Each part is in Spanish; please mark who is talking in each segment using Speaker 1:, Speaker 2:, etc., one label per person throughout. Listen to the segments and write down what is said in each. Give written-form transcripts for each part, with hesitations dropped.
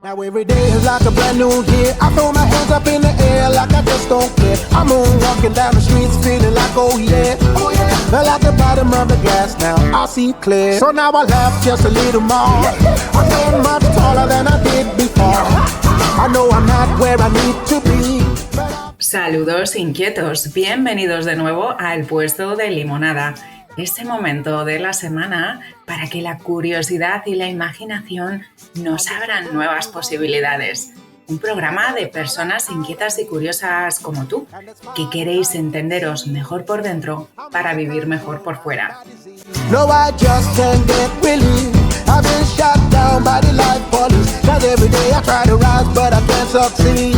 Speaker 1: Now every day is like a brand new year. I throw my hands up in the air like I just don't care. I'm walking down the streets feeling like oh yeah. Well at the bottom of the glass now I see clear. So now I laugh just a little more. I'm so much taller than I did before. I know I'm not where I need to be.
Speaker 2: Saludos inquietos, bienvenidos de nuevo al puesto de limonada. Este momento de la semana para que la curiosidad y la imaginación nos abran nuevas posibilidades. Un programa de personas inquietas y curiosas como tú, que queréis entenderos mejor por dentro para vivir mejor por fuera.
Speaker 1: No, I just can't get relief. I've been shot down by the life police. Cause every day I try to rise but I can't succeed.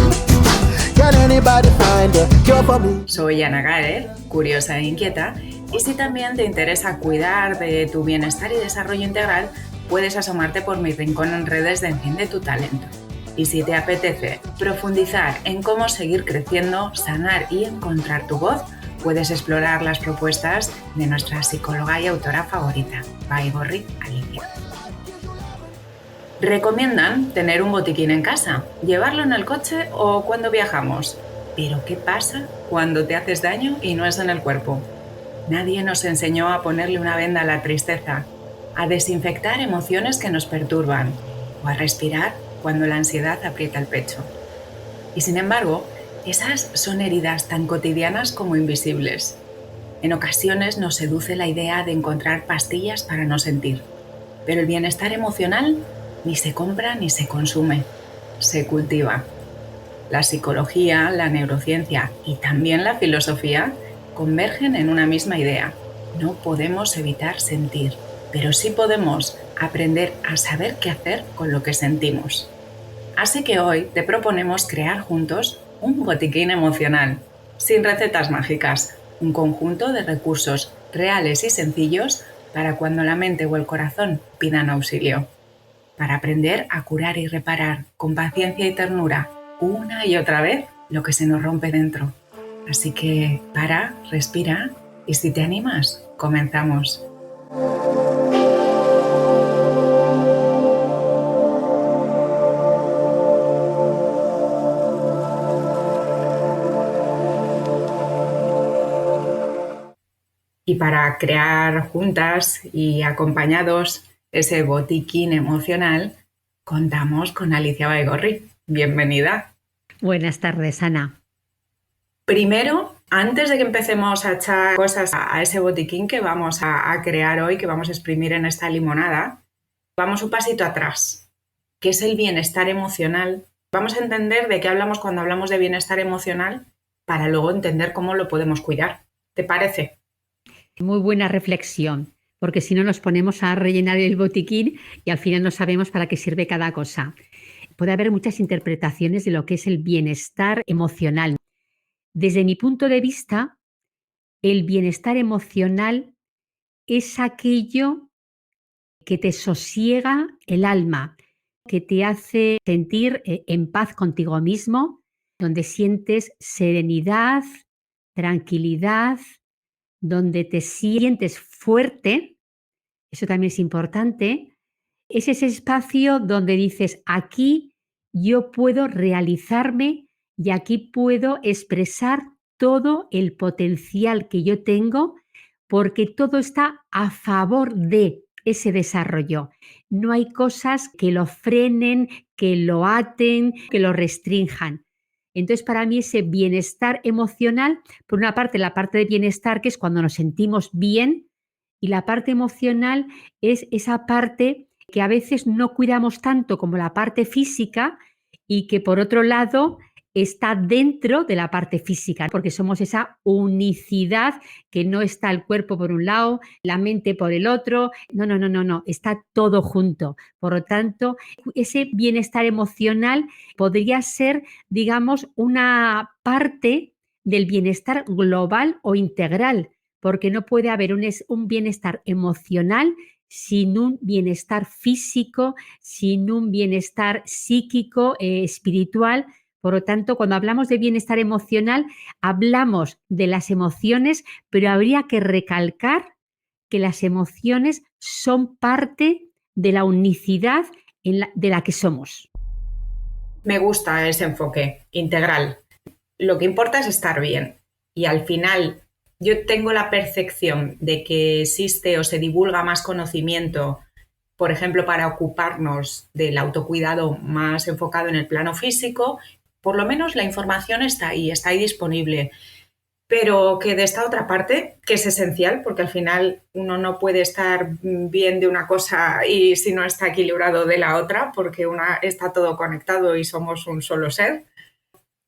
Speaker 1: Can anybody find a cure for me?
Speaker 2: Soy Ana Gaer, curiosa e inquieta, y si también te interesa cuidar de tu bienestar y desarrollo integral, puedes asomarte por mi rincón en redes de Enciende tu Talento. Y si te apetece profundizar en cómo seguir creciendo, sanar y encontrar tu voz, puedes explorar las propuestas de nuestra psicóloga y autora favorita, Baigorri Alicia. Recomiendan tener un botiquín en casa, llevarlo en el coche o cuando viajamos. Pero ¿qué pasa cuando te haces daño y no es en el cuerpo? Nadie nos enseñó a ponerle una venda a la tristeza, a desinfectar emociones que nos perturban o a respirar cuando la ansiedad aprieta el pecho. Y sin embargo, esas son heridas tan cotidianas como invisibles. En ocasiones nos seduce la idea de encontrar pastillas para no sentir, pero el bienestar emocional ni se compra ni se consume, se cultiva. La psicología, la neurociencia y también la filosofía convergen en una misma idea. No podemos evitar sentir, pero sí podemos aprender a saber qué hacer con lo que sentimos. Así que hoy te proponemos crear juntos un botiquín emocional, sin recetas mágicas, un conjunto de recursos reales y sencillos para cuando la mente o el corazón pidan auxilio, para aprender a curar y reparar con paciencia y ternura una y otra vez lo que se nos rompe dentro. Así que para, respira y si te animas, comenzamos. Y para crear juntas y acompañados ese botiquín emocional, contamos con Alicia Baigorri. Bienvenida.
Speaker 3: Buenas tardes, Ana.
Speaker 2: Primero, antes de que empecemos a echar cosas a ese botiquín que vamos a crear hoy, que vamos a exprimir en esta limonada, vamos un pasito atrás, que es el bienestar emocional. Vamos a entender de qué hablamos cuando hablamos de bienestar emocional para luego entender cómo lo podemos cuidar. ¿Te parece?
Speaker 3: Muy buena reflexión, porque si no nos ponemos a rellenar el botiquín y al final no sabemos para qué sirve cada cosa. Puede haber muchas interpretaciones de lo que es el bienestar emocional. Desde mi punto de vista, el bienestar emocional es aquello que te sosiega el alma, que te hace sentir en paz contigo mismo, donde sientes serenidad, tranquilidad, donde te sientes fuerte. Eso también es importante. Es ese espacio donde dices, aquí yo puedo realizarme y aquí puedo expresar todo el potencial que yo tengo, porque todo está a favor de ese desarrollo. No hay cosas que lo frenen, que lo aten, que lo restrinjan. Entonces, para mí ese bienestar emocional, por una parte, la parte de bienestar, que es cuando nos sentimos bien, y la parte emocional es esa parte que a veces no cuidamos tanto como la parte física y que por otro lado está dentro de la parte física, porque somos esa unicidad que no está el cuerpo por un lado, la mente por el otro. No, está todo junto. Por lo tanto, ese bienestar emocional podría ser, digamos, una parte del bienestar global o integral, porque no puede haber un bienestar emocional sin un bienestar físico, sin un bienestar psíquico, espiritual. Por lo tanto, cuando hablamos de bienestar emocional, hablamos de las emociones, pero habría que recalcar que las emociones son parte de la unicidad de la que somos.
Speaker 2: Me gusta ese enfoque integral. Lo que importa es estar bien. Y al final yo tengo la percepción de que existe o se divulga más conocimiento, por ejemplo, para ocuparnos del autocuidado más enfocado en el plano físico. Por lo menos la información está ahí disponible. Pero que de esta otra parte, que es esencial, porque al final uno no puede estar bien de una cosa y si no está equilibrado de la otra, porque está todo conectado y somos un solo ser.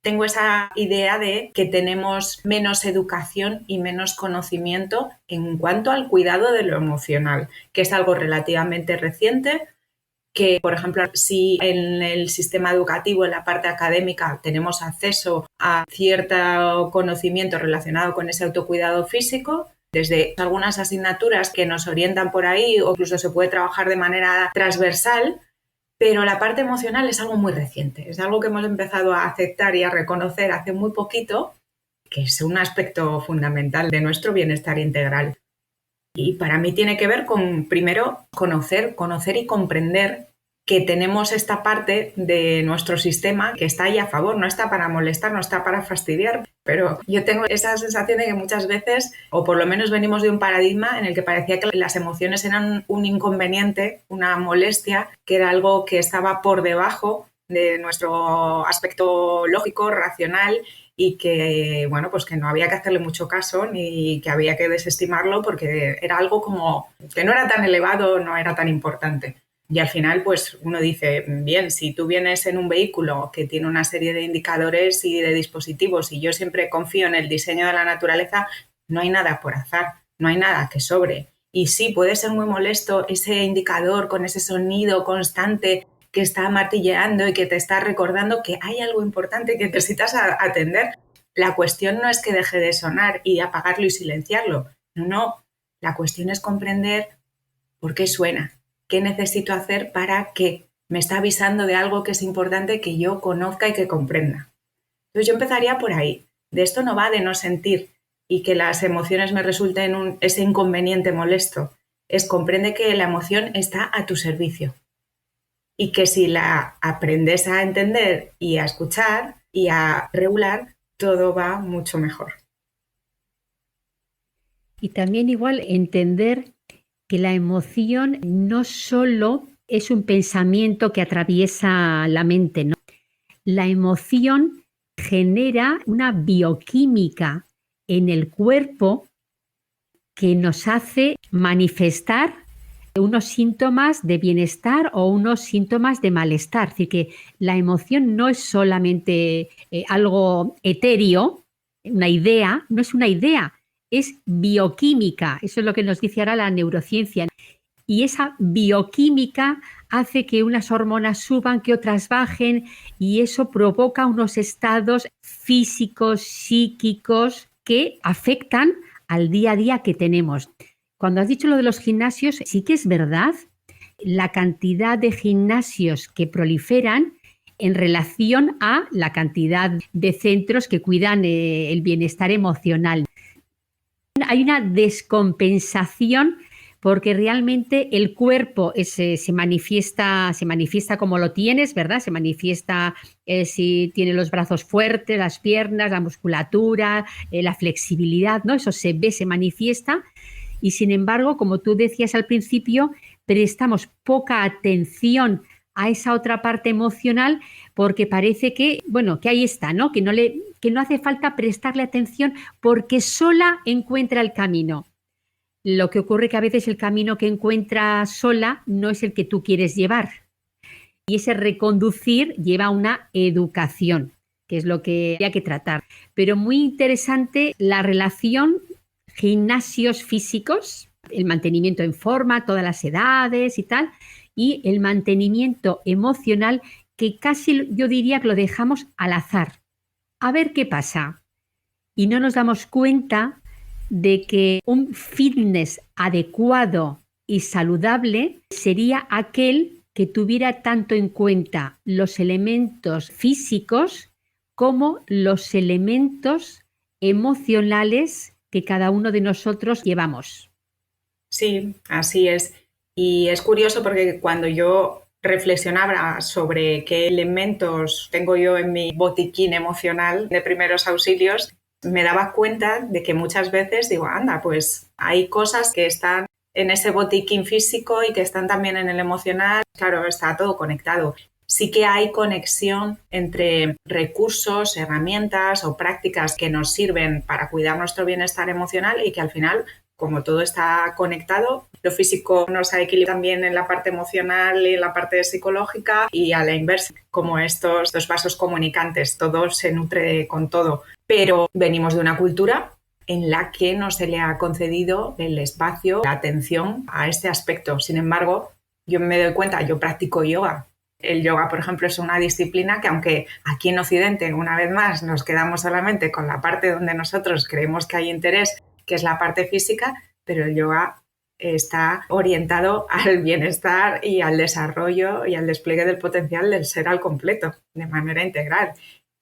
Speaker 2: Tengo esa idea de que tenemos menos educación y menos conocimiento en cuanto al cuidado de lo emocional, que es algo relativamente reciente, que, por ejemplo, si en el sistema educativo, en la parte académica, tenemos acceso a cierto conocimiento relacionado con ese autocuidado físico, desde algunas asignaturas que nos orientan por ahí o incluso se puede trabajar de manera transversal, pero la parte emocional es algo muy reciente, es algo que hemos empezado a aceptar y a reconocer hace muy poquito, que es un aspecto fundamental de nuestro bienestar integral. Y para mí tiene que ver con, primero, conocer y comprender que tenemos esta parte de nuestro sistema que está ahí a favor, no está para molestar, no está para fastidiar, pero yo tengo esa sensación de que muchas veces, o por lo menos venimos de un paradigma en el que parecía que las emociones eran un inconveniente, una molestia, que era algo que estaba por debajo de nuestro aspecto lógico, racional, y que, bueno, pues que no había que hacerle mucho caso ni que había que desestimarlo porque era algo como que no era tan elevado, no era tan importante. Y al final, pues uno dice, bien, si tú vienes en un vehículo que tiene una serie de indicadores y de dispositivos y yo siempre confío en el diseño de la naturaleza, no hay nada por azar, no hay nada que sobre. Y sí, puede ser muy molesto ese indicador con ese sonido constante que está martilleando y que te está recordando que hay algo importante que necesitas atender. La cuestión no es que deje de sonar y apagarlo y silenciarlo. No. La cuestión es comprender por qué suena, qué necesito hacer para que me está avisando de algo que es importante que yo conozca y que comprenda. Entonces yo empezaría por ahí. De esto no va de no sentir y que las emociones me resulten ese inconveniente molesto. Es comprende que la emoción está a tu servicio. Y que si la aprendes a entender y a escuchar y a regular, todo va mucho mejor.
Speaker 3: Y también igual entender que la emoción no solo es un pensamiento que atraviesa la mente, ¿no? La emoción genera una bioquímica en el cuerpo que nos hace manifestar unos síntomas de bienestar o unos síntomas de malestar. Es decir, que la emoción no es solamente algo etéreo, una idea, no es una idea, es bioquímica. Eso es lo que nos dice ahora la neurociencia. Y esa bioquímica hace que unas hormonas suban, que otras bajen, y eso provoca unos estados físicos, psíquicos, que afectan al día a día que tenemos. Cuando has dicho lo de los gimnasios, sí que es verdad la cantidad de gimnasios que proliferan en relación a la cantidad de centros que cuidan el bienestar emocional. Hay una descompensación porque realmente el cuerpo se manifiesta como lo tienes, ¿verdad? Se manifiesta si tiene los brazos fuertes, las piernas, la musculatura, la flexibilidad, ¿no? Eso se ve, se manifiesta. Y sin embargo, como tú decías al principio, prestamos poca atención a esa otra parte emocional porque parece que, bueno, que ahí está, ¿no? Que no hace falta prestarle atención porque sola encuentra el camino. Lo que ocurre que a veces el camino que encuentra sola no es el que tú quieres llevar. Y ese reconducir lleva a una educación, que es lo que hay que tratar. Pero muy interesante la relación gimnasios físicos, el mantenimiento en forma, todas las edades y tal, y el mantenimiento emocional que casi yo diría que lo dejamos al azar. A ver qué pasa. Y no nos damos cuenta de que un fitness adecuado y saludable sería aquel que tuviera tanto en cuenta los elementos físicos como los elementos emocionales que cada uno de nosotros llevamos.
Speaker 2: Sí, así es. Y es curioso porque cuando yo reflexionaba sobre qué elementos tengo yo en mi botiquín emocional de primeros auxilios, me daba cuenta de que muchas veces digo, anda, pues hay cosas que están en ese botiquín físico y que están también en el emocional. Claro, está todo conectado. Sí que hay conexión entre recursos, herramientas o prácticas que nos sirven para cuidar nuestro bienestar emocional y que al final, como todo está conectado, lo físico nos ha equilibrado también en la parte emocional y en la parte psicológica, y a la inversa, como estos dos vasos comunicantes, todo se nutre con todo. Pero venimos de una cultura en la que no se le ha concedido el espacio, la atención a este aspecto. Sin embargo, yo me doy cuenta, yo practico yoga. El yoga, por ejemplo, es una disciplina que, aunque aquí en Occidente, una vez más, nos quedamos solamente con la parte donde nosotros creemos que hay interés, que es la parte física, pero el yoga está orientado al bienestar y al desarrollo y al despliegue del potencial del ser al completo, de manera integral.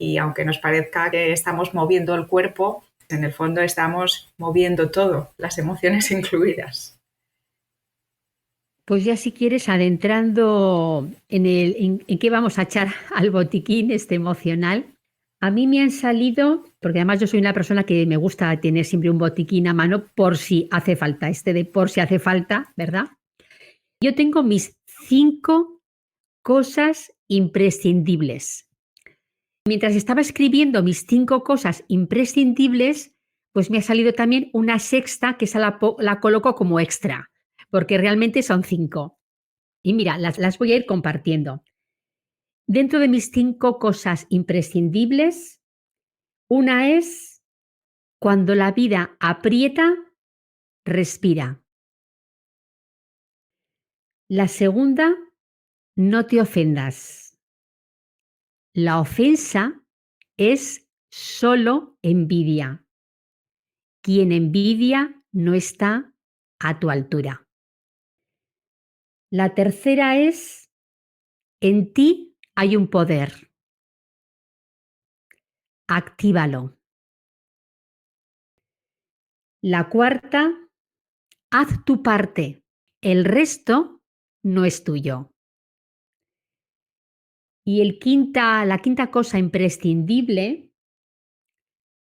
Speaker 2: Y aunque nos parezca que estamos moviendo el cuerpo, en el fondo estamos moviendo todo, las emociones incluidas.
Speaker 3: Pues ya si quieres, adentrando en qué vamos a echar al botiquín emocional, a mí me han salido, porque además yo soy una persona que me gusta tener siempre un botiquín a mano por si hace falta, de por si hace falta, ¿verdad? Yo tengo mis 5 cosas imprescindibles. Mientras estaba escribiendo mis 5 cosas imprescindibles, pues me ha salido también una sexta que esa la coloco como extra, porque realmente son 5. Y mira, las voy a ir compartiendo. Dentro de mis 5 cosas imprescindibles, una es: cuando la vida aprieta, respira. La segunda: no te ofendas. La ofensa es solo envidia. Quien envidia no está a tu altura. La tercera es: en ti hay un poder. Actívalo. La cuarta: haz tu parte. El resto no es tuyo. Y la quinta cosa imprescindible: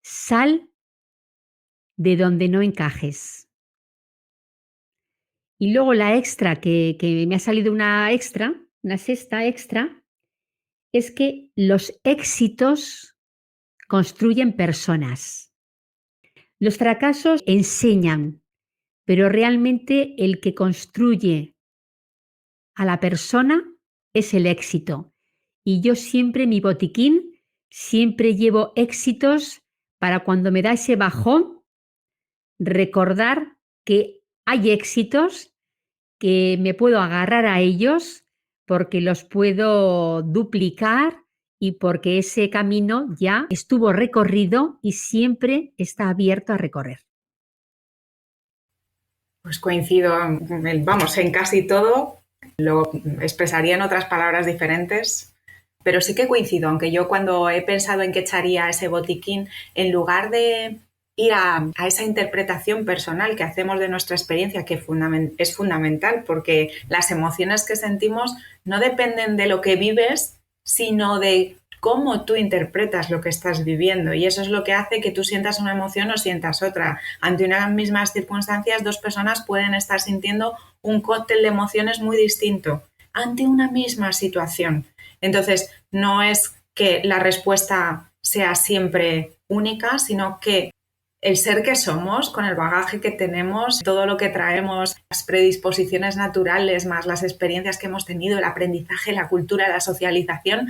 Speaker 3: sal de donde no encajes. Y luego la extra, que me ha salido una sexta extra, es que los éxitos construyen personas. Los fracasos enseñan, pero realmente el que construye a la persona es el éxito. Y yo siempre, mi botiquín, siempre llevo éxitos para cuando me da ese bajón, recordar que hay éxitos, que me puedo agarrar a ellos porque los puedo duplicar y porque ese camino ya estuvo recorrido y siempre está abierto a recorrer.
Speaker 2: Pues coincido, vamos, en casi todo. Lo expresaría en otras palabras diferentes, pero sí que coincido, aunque yo cuando he pensado en qué echaría ese botiquín, en lugar de ir a esa interpretación personal que hacemos de nuestra experiencia, que es fundamental, porque las emociones que sentimos no dependen de lo que vives, sino de cómo tú interpretas lo que estás viviendo, y eso es lo que hace que tú sientas una emoción o sientas otra. Ante unas mismas circunstancias, dos personas pueden estar sintiendo un cóctel de emociones muy distinto ante una misma situación. Entonces, no es que la respuesta sea siempre única, sino que el ser que somos, con el bagaje que tenemos, todo lo que traemos, las predisposiciones naturales, más las experiencias que hemos tenido, el aprendizaje, la cultura, la socialización,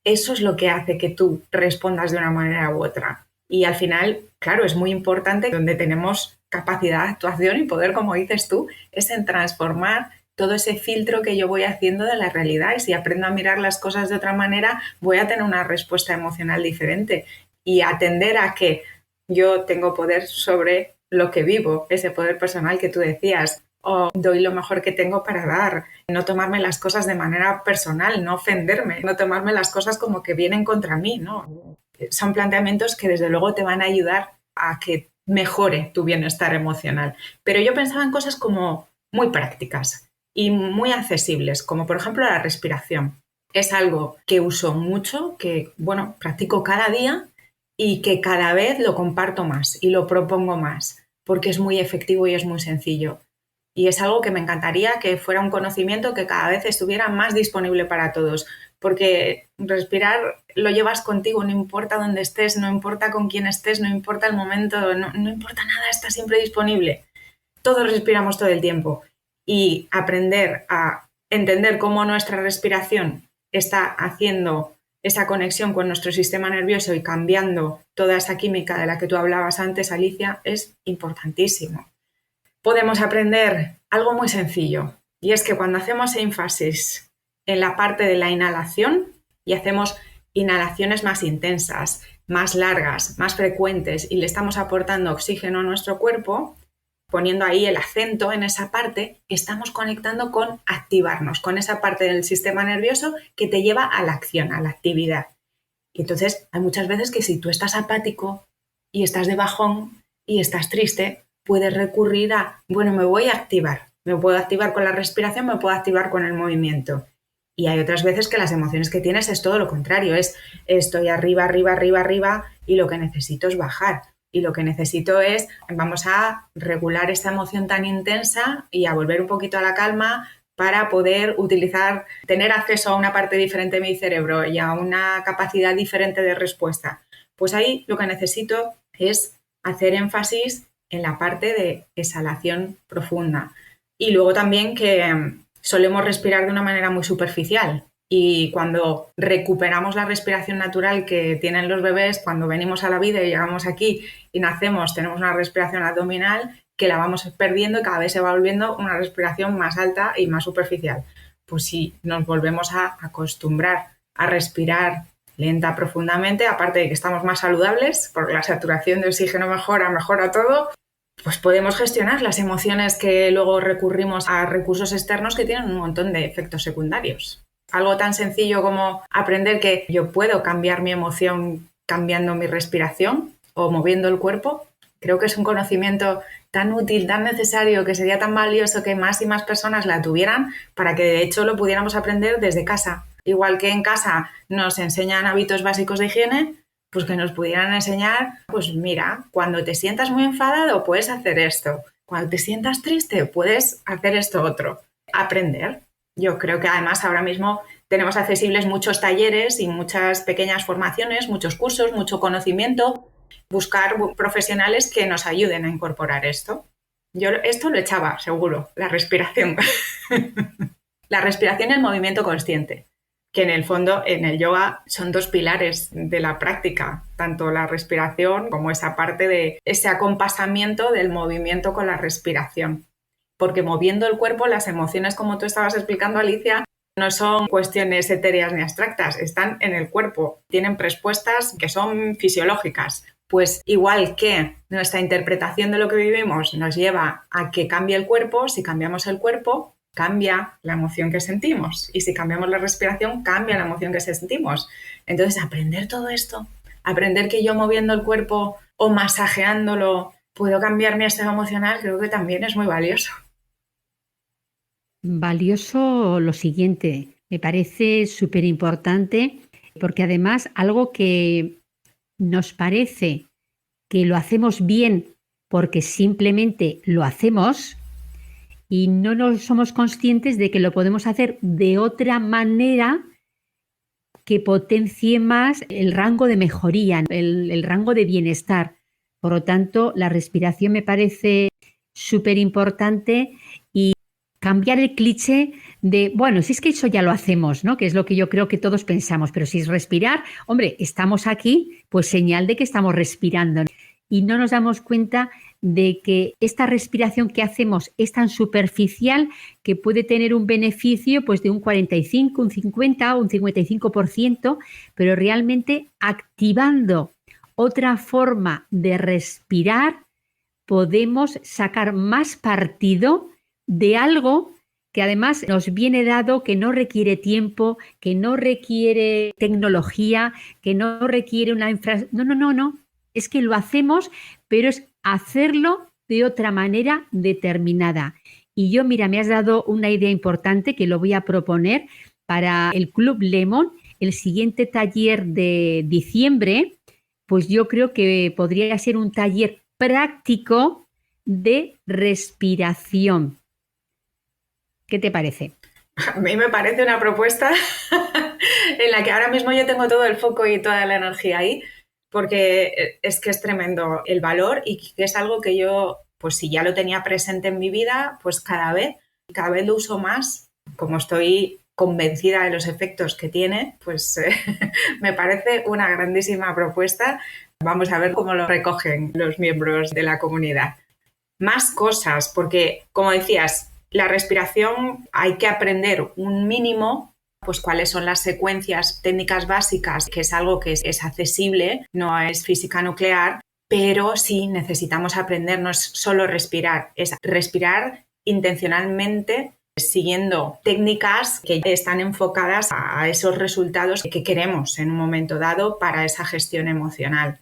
Speaker 2: eso es lo que hace que tú respondas de una manera u otra. Y al final, claro, es muy importante, donde tenemos capacidad de actuación y poder, como dices tú, es en transformar todo ese filtro que yo voy haciendo de la realidad. Y si aprendo a mirar las cosas de otra manera, voy a tener una respuesta emocional diferente y atender a que yo tengo poder sobre lo que vivo, ese poder personal que tú decías, o doy lo mejor que tengo para dar, no tomarme las cosas de manera personal, no ofenderme, no tomarme las cosas como que vienen contra mí, ¿no? Son planteamientos que desde luego te van a ayudar a que mejore tu bienestar emocional. Pero yo pensaba en cosas como muy prácticas. y muy accesibles, como por ejemplo la respiración. Es algo que uso mucho, que practico cada día y que cada vez lo comparto más y lo propongo más, porque es muy efectivo y es muy sencillo. Y es algo que me encantaría que fuera un conocimiento que cada vez estuviera más disponible para todos, porque respirar lo llevas contigo, no importa dónde estés, no importa con quién estés, no importa el momento, no importa nada, está siempre disponible. Todos respiramos todo el tiempo y aprender a entender cómo nuestra respiración está haciendo esa conexión con nuestro sistema nervioso y cambiando toda esa química de la que tú hablabas antes, Alicia, es importantísimo. Podemos aprender algo muy sencillo, y es que cuando hacemos énfasis en la parte de la inhalación y hacemos inhalaciones más intensas, más largas, más frecuentes y le estamos aportando oxígeno a nuestro cuerpo, poniendo ahí el acento en esa parte, estamos conectando con activarnos, con esa parte del sistema nervioso que te lleva a la acción, a la actividad. Y entonces hay muchas veces que si tú estás apático y estás de bajón y estás triste, puedes recurrir a, me voy a activar. Me puedo activar con la respiración, me puedo activar con el movimiento. Y hay otras veces que las emociones que tienes es todo lo contrario, es estoy arriba, arriba, arriba, arriba y lo que necesito es bajar. Y lo que necesito es, vamos a regular esta emoción tan intensa y a volver un poquito a la calma para poder tener acceso a una parte diferente de mi cerebro y a una capacidad diferente de respuesta. Pues ahí lo que necesito es hacer énfasis en la parte de exhalación profunda. Y luego también que solemos respirar de una manera muy superficial. Y cuando recuperamos la respiración natural que tienen los bebés, cuando venimos a la vida y llegamos aquí y nacemos, tenemos una respiración abdominal que la vamos perdiendo y cada vez se va volviendo una respiración más alta y más superficial. Pues si nos volvemos a acostumbrar a respirar lenta, profundamente, aparte de que estamos más saludables, porque la saturación de oxígeno mejora todo, pues podemos gestionar las emociones que luego recurrimos a recursos externos que tienen un montón de efectos secundarios. Algo tan sencillo como aprender que yo puedo cambiar mi emoción cambiando mi respiración o moviendo el cuerpo, creo que es un conocimiento tan útil, tan necesario, que sería tan valioso que más y más personas la tuvieran para que de hecho lo pudiéramos aprender desde casa. Igual que en casa nos enseñan hábitos básicos de higiene, pues que nos pudieran enseñar, pues mira, cuando te sientas muy enfadado puedes hacer esto, cuando te sientas triste puedes hacer esto otro. Aprender. Yo creo que además ahora mismo tenemos accesibles muchos talleres y muchas pequeñas formaciones, muchos cursos, mucho conocimiento, buscar profesionales que nos ayuden a incorporar esto. Yo esto lo echaba, seguro, la respiración. La respiración y el movimiento consciente, que en el fondo en el yoga son dos pilares de la práctica, tanto la respiración como esa parte de ese acompasamiento del movimiento con la respiración. Porque moviendo el cuerpo, las emociones, como tú estabas explicando, Alicia, no son cuestiones etéreas ni abstractas, están en el cuerpo, tienen respuestas que son fisiológicas. Pues igual que nuestra interpretación de lo que vivimos nos lleva a que cambie el cuerpo, si cambiamos el cuerpo, cambia la emoción que sentimos. Y si cambiamos la respiración, cambia la emoción que sentimos. Entonces, aprender todo esto, aprender que yo moviendo el cuerpo o masajeándolo puedo cambiar mi estado emocional, creo que también es muy valioso.
Speaker 3: Valioso lo siguiente, me parece súper importante porque además algo que nos parece que lo hacemos bien porque simplemente lo hacemos y no nos somos conscientes de que lo podemos hacer de otra manera que potencie más el rango de mejoría, el rango de bienestar. Por lo tanto, la respiración me parece súper importante y cambiar el cliché de, si es que eso ya lo hacemos, ¿no? Que es lo que yo creo que todos pensamos, pero si es respirar, hombre, estamos aquí, pues señal de que estamos respirando. Y no nos damos cuenta de que esta respiración que hacemos es tan superficial que puede tener un beneficio pues de un 45, un 50 o un 55%, pero realmente activando otra forma de respirar podemos sacar más partido de algo que además nos viene dado, que no requiere tiempo, que no requiere tecnología, que no requiere una infraestructura. No. Es que lo hacemos, pero es hacerlo de otra manera determinada. Y yo, mira, me has dado una idea importante que lo voy a proponer para el Club Lemon, el siguiente taller de diciembre. Pues yo creo que podría ser un taller práctico de respiración. ¿Qué te parece?
Speaker 2: A mí me parece una propuesta en la que ahora mismo yo tengo todo el foco y toda la energía ahí, porque es que es tremendo el valor y que es algo que yo, pues si ya lo tenía presente en mi vida, pues cada vez lo uso más. Como estoy convencida de los efectos que tiene, pues me parece una grandísima propuesta. Vamos a ver cómo lo recogen los miembros de la comunidad. Más cosas, porque como decías, la respiración hay que aprender un mínimo, pues cuáles son las secuencias técnicas básicas, que es algo que es accesible, no es física nuclear, pero sí necesitamos aprender, no es solo respirar, es respirar intencionalmente siguiendo técnicas que están enfocadas a esos resultados que queremos en un momento dado para esa gestión emocional.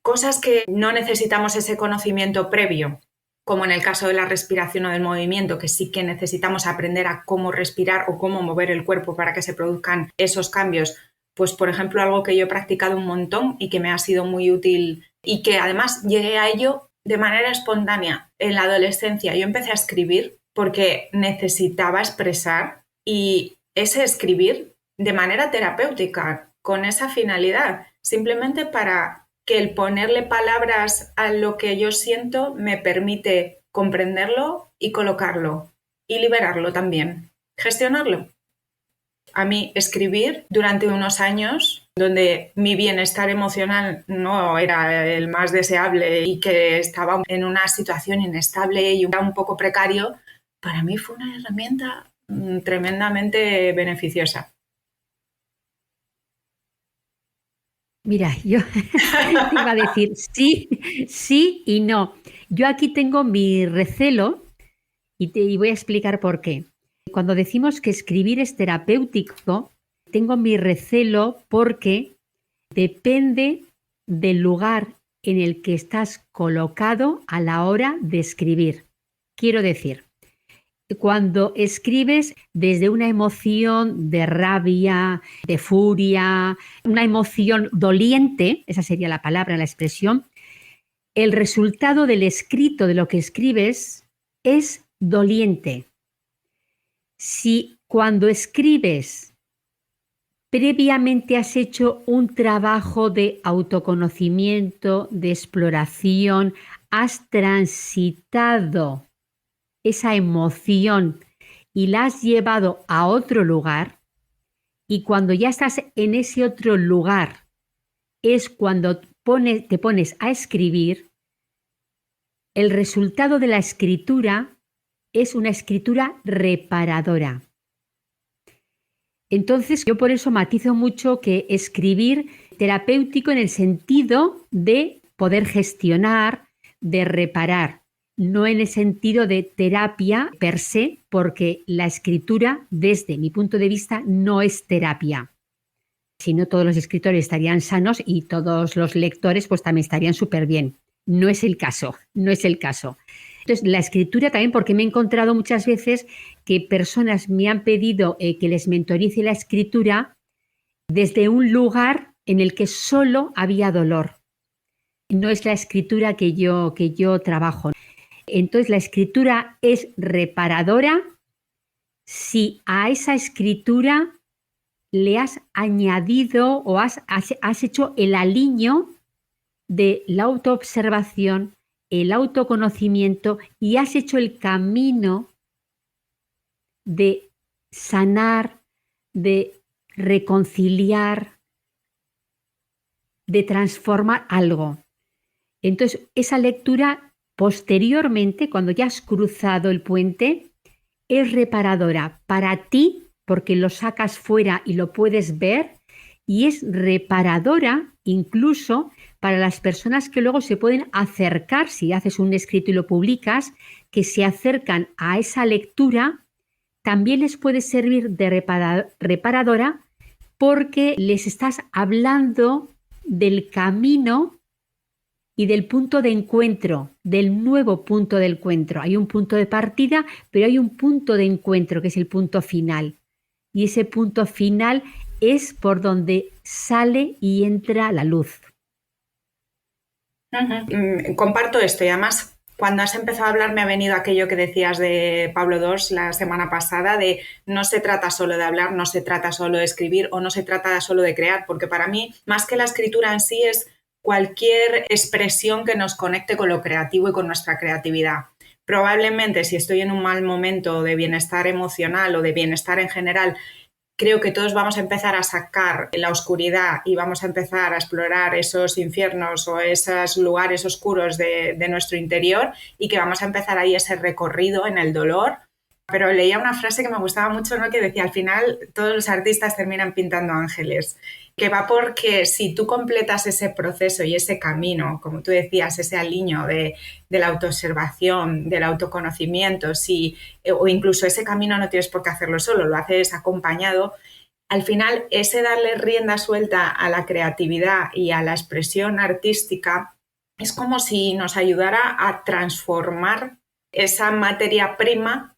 Speaker 2: Cosas que no necesitamos ese conocimiento previo, como en el caso de la respiración o del movimiento, que sí que necesitamos aprender a cómo respirar o cómo mover el cuerpo para que se produzcan esos cambios. Pues, por ejemplo, algo que yo he practicado un montón y que me ha sido muy útil y que además llegué a ello de manera espontánea en la adolescencia. Yo empecé a escribir porque necesitaba expresar y ese escribir de manera terapéutica, con esa finalidad, simplemente para que el ponerle palabras a lo que yo siento me permite comprenderlo y colocarlo y liberarlo también, gestionarlo. A mí escribir durante unos años donde mi bienestar emocional no era el más deseable y que estaba en una situación inestable y un poco precario, para mí fue una herramienta tremendamente beneficiosa.
Speaker 3: Mira, yo te iba a decir sí, sí y no. Yo aquí tengo mi recelo y voy a explicar por qué. Cuando decimos que escribir es terapéutico, tengo mi recelo porque depende del lugar en el que estás colocado a la hora de escribir. Quiero decir, cuando escribes desde una emoción de rabia, de furia, una emoción doliente, esa sería la palabra, la expresión, el resultado del escrito, de lo que escribes, es doliente. Si cuando escribes previamente has hecho un trabajo de autoconocimiento, de exploración, has transitado esa emoción y la has llevado a otro lugar, y cuando ya estás en ese otro lugar es cuando te pones a escribir, el resultado de la escritura es una escritura reparadora. Entonces, yo por eso matizo mucho que escribir terapéutico en el sentido de poder gestionar, de reparar, no en el sentido de terapia per se, porque la escritura, desde mi punto de vista, no es terapia. Si no, todos los escritores estarían sanos y todos los lectores pues también estarían súper bien. No es el caso, no es el caso. Entonces, la escritura también, porque me he encontrado muchas veces que personas me han pedido que les mentorice la escritura desde un lugar en el que solo había dolor. No es la escritura que yo trabajo. Entonces, la escritura es reparadora si a esa escritura le has añadido o has hecho el aliño de la autoobservación, el autoconocimiento, y has hecho el camino de sanar, de reconciliar, de transformar algo. Entonces, esa lectura posteriormente, cuando ya has cruzado el puente, es reparadora para ti, porque lo sacas fuera y lo puedes ver, y es reparadora incluso para las personas que luego se pueden acercar, si haces un escrito y lo publicas, que se acercan a esa lectura, también les puede servir de reparadora, porque les estás hablando del camino y del punto de encuentro, del nuevo punto de encuentro. Hay un punto de partida, pero hay un punto de encuentro que es el punto final. Y ese punto final es por donde sale y entra la luz.
Speaker 2: Comparto esto y además cuando has empezado a hablar me ha venido aquello que decías de Pablo II la semana pasada de no se trata solo de hablar, no se trata solo de escribir o no se trata solo de crear, porque para mí más que la escritura en sí es cualquier expresión que nos conecte con lo creativo y con nuestra creatividad. Probablemente si estoy en un mal momento de bienestar emocional o de bienestar en general, creo que todos vamos a empezar a sacar la oscuridad y vamos a empezar a explorar esos infiernos o esos lugares oscuros de nuestro interior y que vamos a empezar ahí ese recorrido en el dolor. Pero leía una frase que me gustaba mucho, ¿no? Que decía, al final todos los artistas terminan pintando ángeles, que va porque si tú completas ese proceso y ese camino, como tú decías, ese aliño de la autoobservación, del autoconocimiento, o incluso ese camino no tienes por qué hacerlo solo, lo haces acompañado, al final ese darle rienda suelta a la creatividad y a la expresión artística es como si nos ayudara a transformar esa materia prima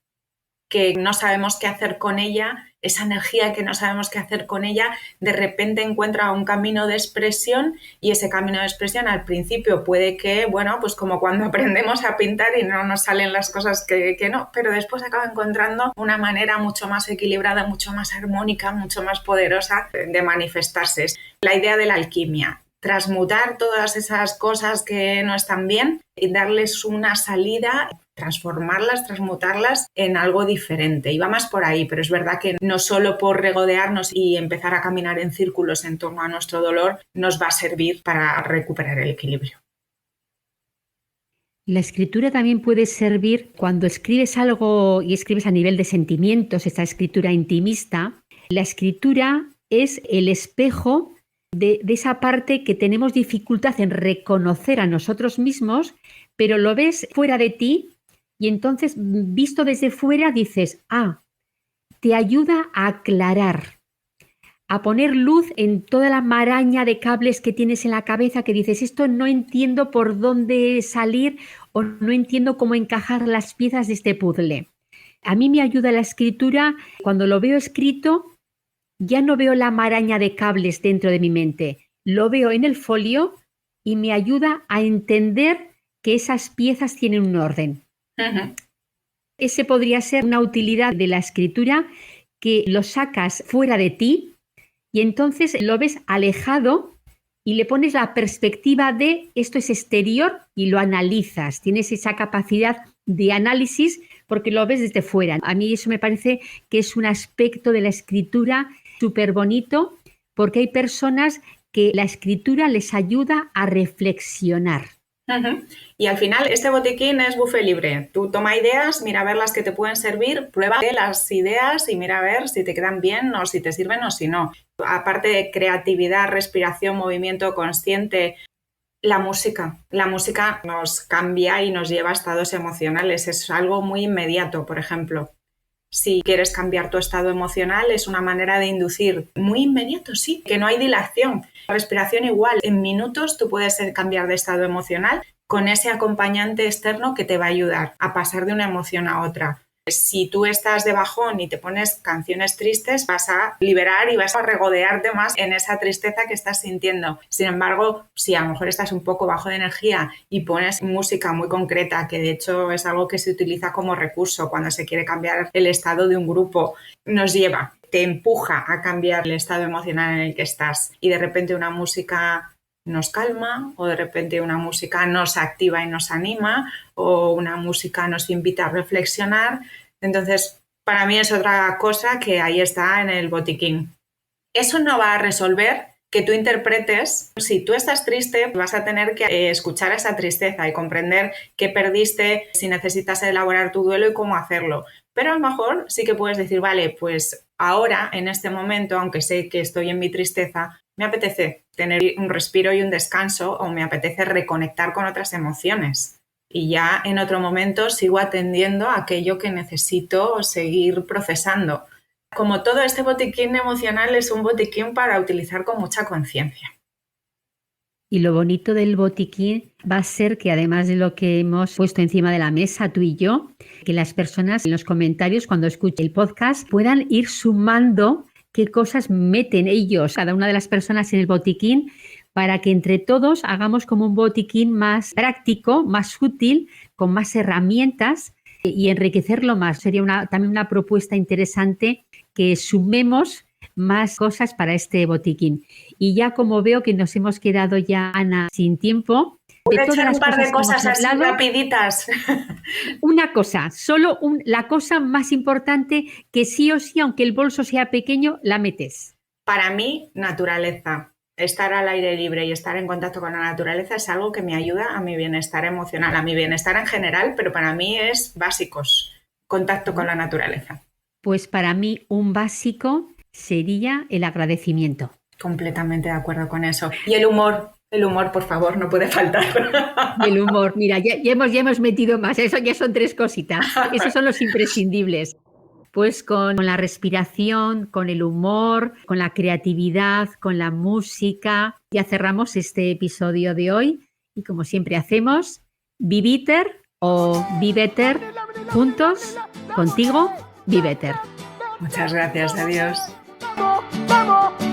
Speaker 2: que no sabemos qué hacer con ella, esa energía que no sabemos qué hacer con ella, de repente encuentra un camino de expresión y ese camino de expresión al principio puede que, bueno, pues como cuando aprendemos a pintar y no nos salen las cosas que no, pero después acaba encontrando una manera mucho más equilibrada, mucho más armónica, mucho más poderosa de manifestarse. La idea de la alquimia, transmutar todas esas cosas que no están bien y darles una salida, transformarlas, transmutarlas en algo diferente. Y va más por ahí, pero es verdad que no solo por regodearnos y empezar a caminar en círculos en torno a nuestro dolor nos va a servir para recuperar el equilibrio.
Speaker 3: La escritura también puede servir cuando escribes algo y escribes a nivel de sentimientos, esta escritura intimista. La escritura es el espejo de esa parte que tenemos dificultad en reconocer a nosotros mismos, pero lo ves fuera de ti y entonces, visto desde fuera, dices, te ayuda a aclarar, a poner luz en toda la maraña de cables que tienes en la cabeza que dices, esto no entiendo por dónde salir o no entiendo cómo encajar las piezas de este puzzle. A mí me ayuda la escritura, cuando lo veo escrito, ya no veo la maraña de cables dentro de mi mente, lo veo en el folio y me ayuda a entender que esas piezas tienen un orden. Uh-huh. Ese podría ser una utilidad de la escritura, que lo sacas fuera de ti y entonces lo ves alejado y le pones la perspectiva de esto es exterior y lo analizas. Tienes esa capacidad de análisis porque lo ves desde fuera. A mí eso me parece que es un aspecto de la escritura súper bonito, porque hay personas que la escritura les ayuda a reflexionar.
Speaker 2: Uh-huh. Y al final este botiquín es buffet libre. Tú toma ideas, mira a ver las que te pueden servir, prueba las ideas y mira a ver si te quedan bien o si te sirven o si no. Aparte de creatividad, respiración, movimiento consciente, la música nos cambia y nos lleva a estados emocionales. Es algo muy inmediato, por ejemplo. Si quieres cambiar tu estado emocional, es una manera de inducir muy inmediato, sí, que no hay dilación. La respiración igual, en minutos tú puedes cambiar de estado emocional con ese acompañante externo que te va a ayudar a pasar de una emoción a otra. Si tú estás de bajón y te pones canciones tristes, vas a liberar y vas a regodearte más en esa tristeza que estás sintiendo. Sin embargo, si a lo mejor estás un poco bajo de energía y pones música muy concreta, que de hecho es algo que se utiliza como recurso cuando se quiere cambiar el estado de un grupo, te empuja a cambiar el estado emocional en el que estás y de repente una música nos calma o de repente una música nos activa y nos anima o una música nos invita a reflexionar. Entonces, para mí es otra cosa que ahí está en el botiquín. Eso no va a resolver que tú interpretes. Si tú estás triste, vas a tener que escuchar esa tristeza y comprender qué perdiste, si necesitas elaborar tu duelo y cómo hacerlo. Pero a lo mejor sí que puedes decir, vale, pues ahora, en este momento, aunque sé que estoy en mi tristeza, me apetece tener un respiro y un descanso o me apetece reconectar con otras emociones. Y ya en otro momento sigo atendiendo a aquello que necesito seguir procesando. Como todo, este botiquín emocional es un botiquín para utilizar con mucha conciencia.
Speaker 3: Y lo bonito del botiquín va a ser que, además de lo que hemos puesto encima de la mesa, tú y yo, que las personas en los comentarios, cuando escuchen el podcast, puedan ir sumando qué cosas meten ellos, cada una de las personas en el botiquín, para que entre todos hagamos como un botiquín más práctico, más útil, con más herramientas y enriquecerlo más. Sería también una propuesta interesante que sumemos más cosas para este botiquín. Y ya como veo que nos hemos quedado ya, Ana, sin tiempo.
Speaker 2: Voy a echar un par de cosas así rapiditas.
Speaker 3: Una cosa, solo la cosa más importante que sí o sí, aunque el bolso sea pequeño, la metes.
Speaker 2: Para mí, naturaleza. Estar al aire libre y estar en contacto con la naturaleza es algo que me ayuda a mi bienestar emocional, a mi bienestar en general, pero para mí es básicos, contacto con la naturaleza.
Speaker 3: Pues para mí un básico sería el agradecimiento.
Speaker 2: Completamente de acuerdo con eso. Y el humor, por favor, no puede faltar.
Speaker 3: El humor, mira, ya hemos metido más, eso ya son 3 cositas, esos son los imprescindibles. Pues con la respiración, con el humor, con la creatividad, con la música. Ya cerramos este episodio de hoy y como siempre hacemos, Be Better o Be Better, juntos, contigo, Be Better.
Speaker 2: Muchas gracias, adiós.
Speaker 1: Vamos, vamos.